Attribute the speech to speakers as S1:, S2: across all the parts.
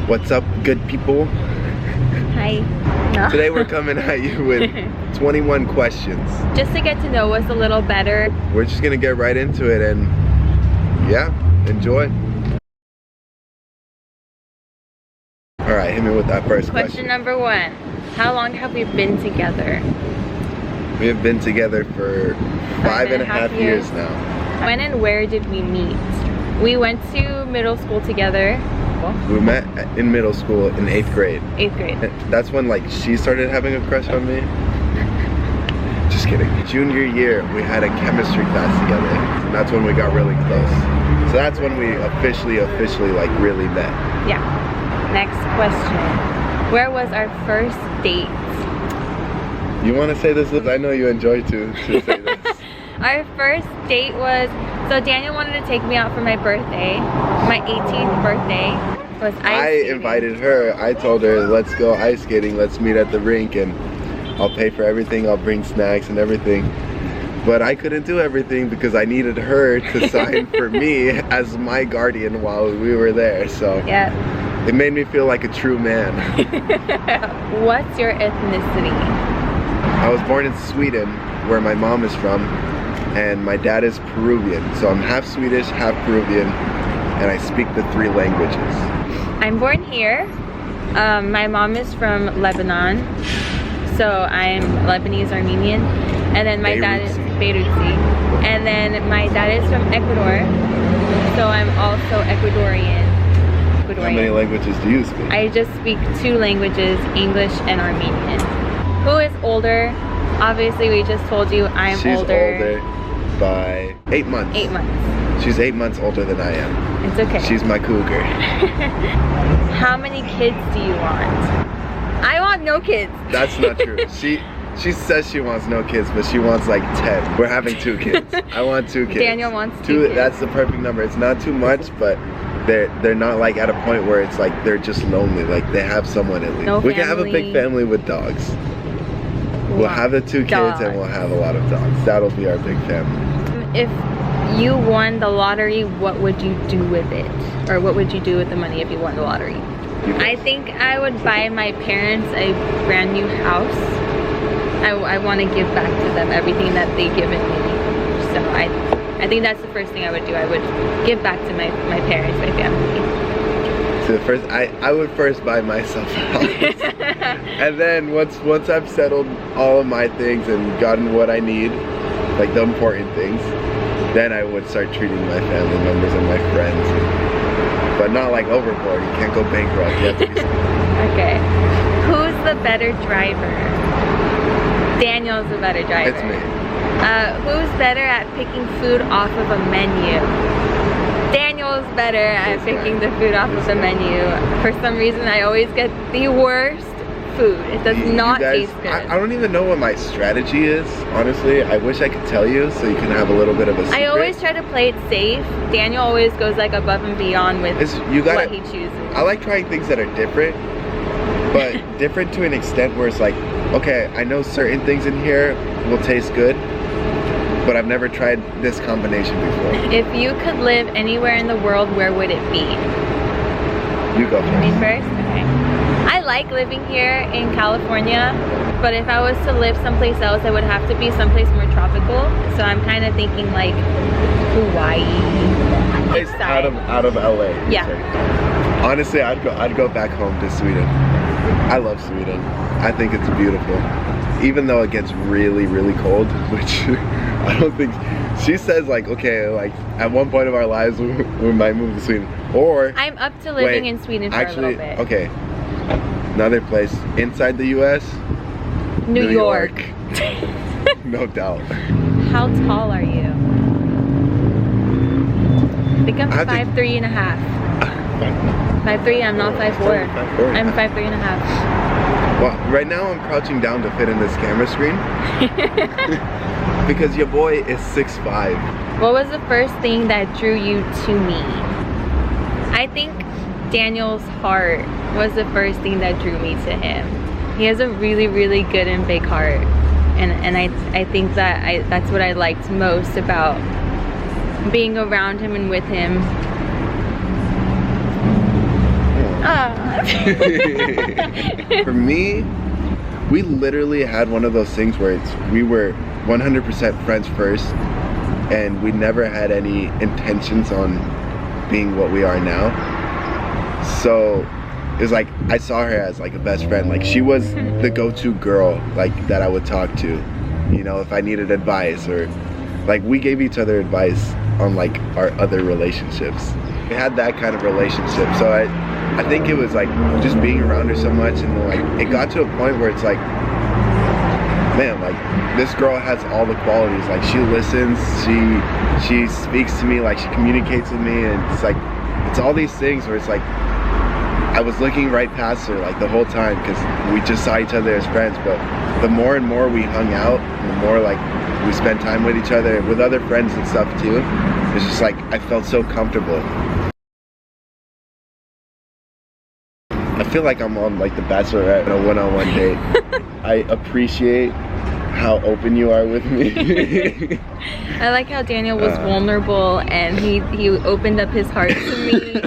S1: What's up, good people?
S2: Hi. No.
S1: Today we're coming at you with 21 questions.
S2: Just to get to know us a little better.
S1: We're just gonna get right into it and yeah, enjoy. All right, hit me with that first question.
S2: Question number 1. How long have we been together?
S1: We have been together for 5.5 years now.
S2: When and where did we meet? We went to middle school together.
S1: We met in middle school in 8th grade.
S2: 8th grade.
S1: That's when like she started having a crush on me. Just kidding. Junior year, we had a chemistry class together. And that's when we got really close. So that's when we officially like really met.
S2: Yeah. Next question. Where was our first date?
S1: You want to say this, Liz? I know you enjoy to say this.
S2: Our first date was, so Daniel wanted to take me out for my birthday. My 18th birthday was ice skating.
S1: Invited her. I told her, let's go ice skating. Let's meet at the rink and I'll pay for everything. I'll bring snacks and everything. But I couldn't do everything because I needed her to sign for me as my guardian while we were there. So
S2: yeah,
S1: it made me feel like a true man.
S2: What's your ethnicity?
S1: I was born in Sweden, where my mom is from, and my dad is Peruvian. So I'm half Swedish, half Peruvian, and I speak the 3 languages.
S2: I'm born here. My mom is from Lebanon, so I'm Lebanese Armenian, and then my dad is Beiruti, and then my dad is from Ecuador, so I'm also Ecuadorian.
S1: How many languages do you speak?
S2: I just speak 2 languages, English and Armenian. Who is older? Obviously, we just told you I'm
S1: She's
S2: older
S1: by 8 months.
S2: 8 months.
S1: She's 8 months older than I am.
S2: It's okay.
S1: She's my cougar.
S2: How many kids do you want? I want no kids.
S1: That's not true. She says she wants no kids, but she wants like 10. We're having 2 kids. I want 2 kids.
S2: Daniel wants 2 kids.
S1: That's the perfect number. It's not too much, but they're not like at a point where it's like they're just lonely. Like they have someone at least.
S2: No
S1: we can have a big family with dogs. We'll have the 2 kids and we'll have a lot of dogs. That'll be our big family.
S2: If you won the lottery, what would you do with it? Or what would you do with the money if you won the lottery? I think I would buy my parents a brand new house. I want to give back to them everything that they've given me. So I think that's the first thing I would do. I would give back to my parents, my family.
S1: So first, I would first buy myself a house. And then once I've settled all of my things and gotten what I need, like the important things, then I would start treating my family members and my friends. But not like overboard. You can't go bankrupt. You have to be
S2: Okay. Who's the better driver? Daniel's the better driver.
S1: It's me.
S2: Who's better at picking food off of a menu? Daniel's better at picking the food off of the menu. For some reason, I always get the worst food. It does not taste good.
S1: I don't even know what my strategy is, honestly. I wish I could tell you so you can have a little bit of a secret.
S2: I always try to play it safe. Daniel always goes like above and beyond with what he chooses.
S1: I like trying things that are different, but different to an extent where it's like, okay, I know certain things in here will taste good, but I've never tried this combination before.
S2: If you could live anywhere in the world, where would it be?
S1: You go first.
S2: Me first? Okay. I like living here in California, but if I was to live someplace else, I would have to be someplace more tropical. So I'm kind of thinking like Hawaii.
S1: It's out of LA.
S2: Yeah.
S1: Honestly, I'd go back home to Sweden. I love Sweden. I think it's beautiful. Even though it gets really, really cold, which I don't think, she says like, okay, like at one point of our lives we might move to Sweden. Or
S2: I'm up to living in Sweden for a little bit.
S1: Okay, another place inside the US,
S2: New York.
S1: No doubt.
S2: How tall are you? I think I'm 5'3" and a half. 5'3", I'm not 5'4". I'm 5'3" and a half.
S1: Well, right now I'm crouching down to fit in this camera screen. Because your boy is 6'5".
S2: What was the first thing that drew you to me? I think Daniel's heart was the first thing that drew me to him. He has a really, really good and big heart. And I think that that's what I liked most about being around him and with him. Oh,
S1: For me, we literally had one of those things where we were 100% friends first, and we never had any intentions on being what we are now. So it was like I saw her as like a best friend. Like she was the go-to girl like that I would talk to, you know, if I needed advice, or like we gave each other advice on like our other relationships. We had that kind of relationship. So I think it was like just being around her so much, and like it got to a point where it's like, man, like this girl has all the qualities. Like she listens, she speaks to me, like she communicates with me, and it's like it's all these things where it's like I was looking right past her like the whole time because we just saw each other as friends. But the more and more we hung out, the more like we spent time with each other, with other friends and stuff too, it's just like I felt so comfortable. I feel like I'm on like The Bachelorette on a one-on-one date. I appreciate how open you are with me.
S2: I like how Daniel was vulnerable and he opened up his heart to me.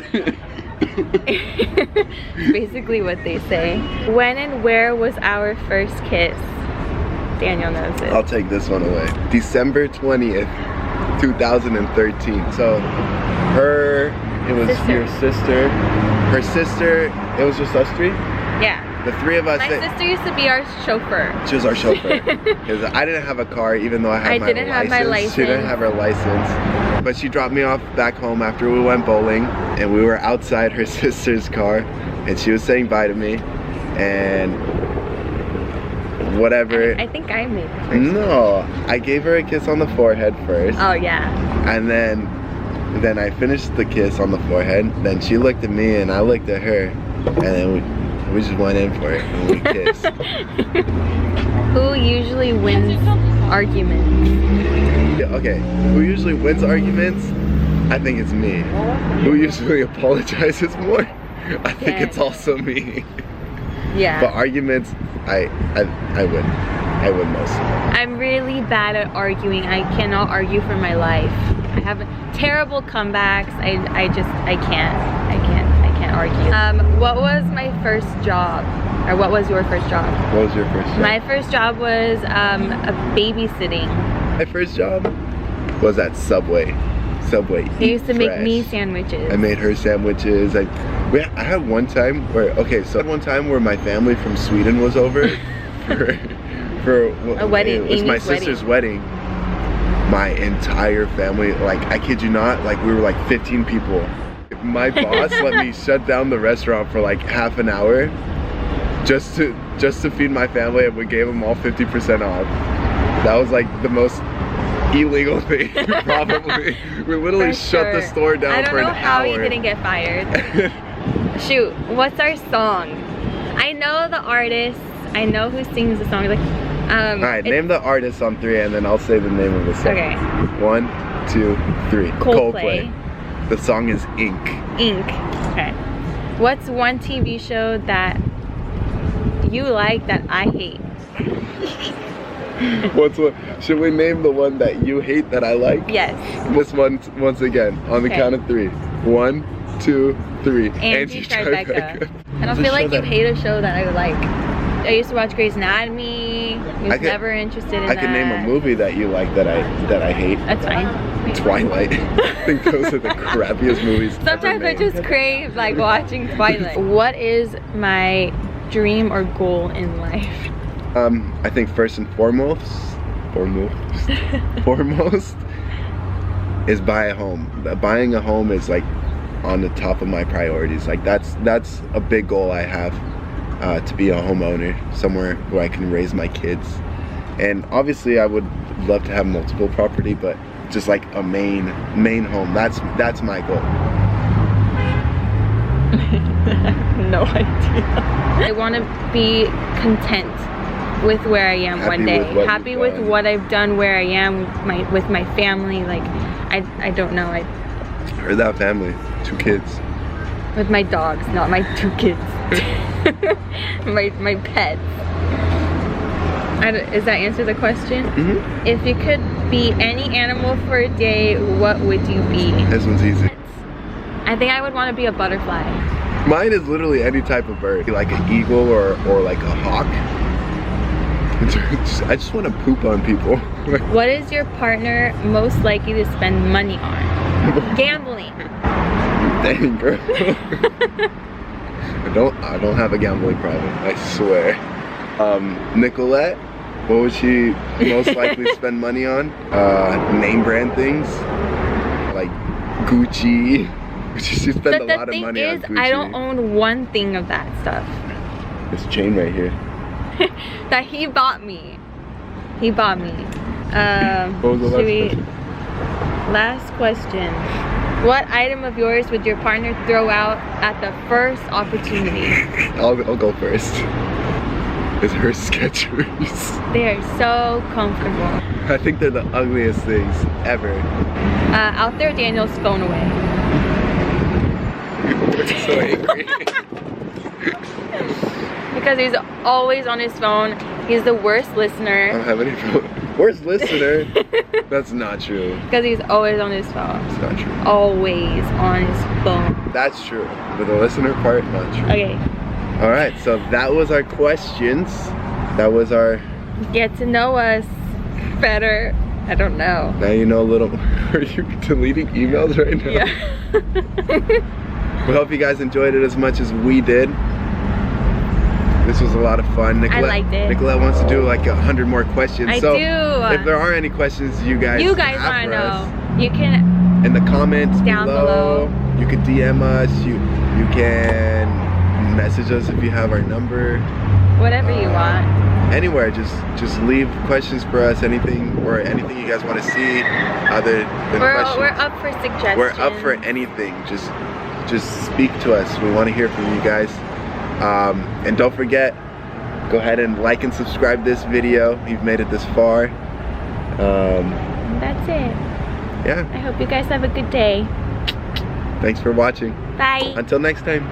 S2: Basically what they say. When and where was our first kiss? Daniel knows it.
S1: I'll take this one away. December 20th, 2013. So it was your sister. Her sister, it was just us three?
S2: Yeah.
S1: The three of us.
S2: My sister used to be our chauffeur.
S1: She was our chauffeur. Because I didn't have a car, even though I had my license. I didn't have my license. She didn't have her license. But she dropped me off back home after we went bowling. And we were outside her sister's car. And she was saying bye to me. And whatever.
S2: I think I made the first.
S1: No. I gave her a kiss on the forehead first.
S2: Oh, yeah.
S1: And then I finished the kiss on the forehead. Then she looked at me and I looked at her. And then we just went in for it and we kissed.
S2: Who usually wins arguments?
S1: Yeah, okay, who usually wins arguments? I think it's me. Who usually apologizes more? I think it's also me.
S2: Yeah.
S1: But arguments, I win. I win most.
S2: I'm really bad at arguing. I cannot argue for my life. I have terrible comebacks. I can't argue. What was my first job? Or what was your first job?
S1: What was your first job?
S2: My first job was a babysitting.
S1: My first job was at Subway.
S2: They used to make me sandwiches.
S1: I made her sandwiches. I had one time where my family from Sweden was over for
S2: a wedding.
S1: It was my sister's wedding. My entire family, like I kid you not, like we were like 15 people. My boss let me shut down the restaurant for like half an hour just to feed my family, and we gave them all 50% off. That was like the most illegal thing probably. We literally shut the store down for an hour. I don't know how you didn't
S2: get fired. Shoot, what's our song? I know the artist. I know who sings the song. Like,
S1: alright, name the artist on 3 and then I'll say the name of the song.
S2: Okay.
S1: 1, 2, 3.
S2: Coldplay.
S1: The song is Ink.
S2: Ink. Okay. What's one TV show that you like that I hate?
S1: Should we name the one that you hate that I like?
S2: Yes.
S1: This one, once again, on the count of 3. 1, 2, 3.
S2: Angie Tribeca. I don't feel like you hate a show that I like. I used to watch Grey's Anatomy. I was never interested in that.
S1: I can name a movie that you like that I hate.
S2: That's fine.
S1: Twilight. I think those are the crappiest movies.
S2: Sometimes I just crave like watching Twilight. What is my dream or goal in life?
S1: I think first and foremost is buy a home. Buying a home is like on the top of my priorities. Like that's a big goal I have, to be a homeowner somewhere where I can raise my kids. And obviously I would love to have multiple property, but just like a main home. That's my goal.
S2: No idea. I want to be content with where I am one day. Happy with what I've done where I am with my family. Like I don't know. I
S1: heard that family. 2 kids.
S2: With my dogs, not my 2 kids. my pets. Does that answer the question?
S1: Mm-hmm.
S2: If you could be any animal for a day, what would you be?
S1: This one's easy.
S2: I think I would want to be a butterfly.
S1: Mine is literally any type of bird, like an eagle or like a hawk. I just want to poop on people.
S2: What is your partner most likely to spend money on? Gambling.
S1: Dang, girl. I don't have a gambling problem, I swear. Nicolette, what would she most likely spend money on? Name brand things, like Gucci. She spend a lot of money on Gucci.
S2: The thing is, I don't own one thing of that stuff.
S1: This chain right here.
S2: That he bought me. He bought me.
S1: What was the last question?
S2: Last question. What item of yours would your partner throw out at the first opportunity?
S1: I'll go first. It's her Skechers.
S2: They are so comfortable.
S1: I think they're the ugliest things ever.
S2: I'll throw Daniel's phone away.
S1: We're so angry.
S2: Because he's always on his phone. He's the worst listener.
S1: I don't have any phone. Worst listener? That's not true.
S2: Because he's always on his phone.
S1: It's not true.
S2: Always on his phone.
S1: That's true. But the listener part, not true.
S2: Okay.
S1: Alright, so that was our questions. That was our...
S2: Get to know us better. I don't know.
S1: Now you know a little... Are you deleting emails right now?
S2: Yeah.
S1: We hope you guys enjoyed it as much as we did. This was a lot of fun. Nicolette,
S2: I liked it.
S1: Nicolette wants to do like 100 more questions.
S2: I
S1: so
S2: do.
S1: If there are any questions you guys
S2: want to know, you can
S1: in the comments
S2: down below.
S1: You can DM us. You can message us if you have our number.
S2: Whatever you want.
S1: Anywhere, just leave questions for us. Anything or anything you guys want to see other than questions.
S2: We're up for suggestions.
S1: We're up for anything. Just speak to us. We want to hear from you guys. And don't forget, go ahead and like and subscribe this video. You've made it this far.
S2: That's it.
S1: Yeah.
S2: I hope you guys have a good day.
S1: Thanks for watching.
S2: Bye.
S1: Until next time.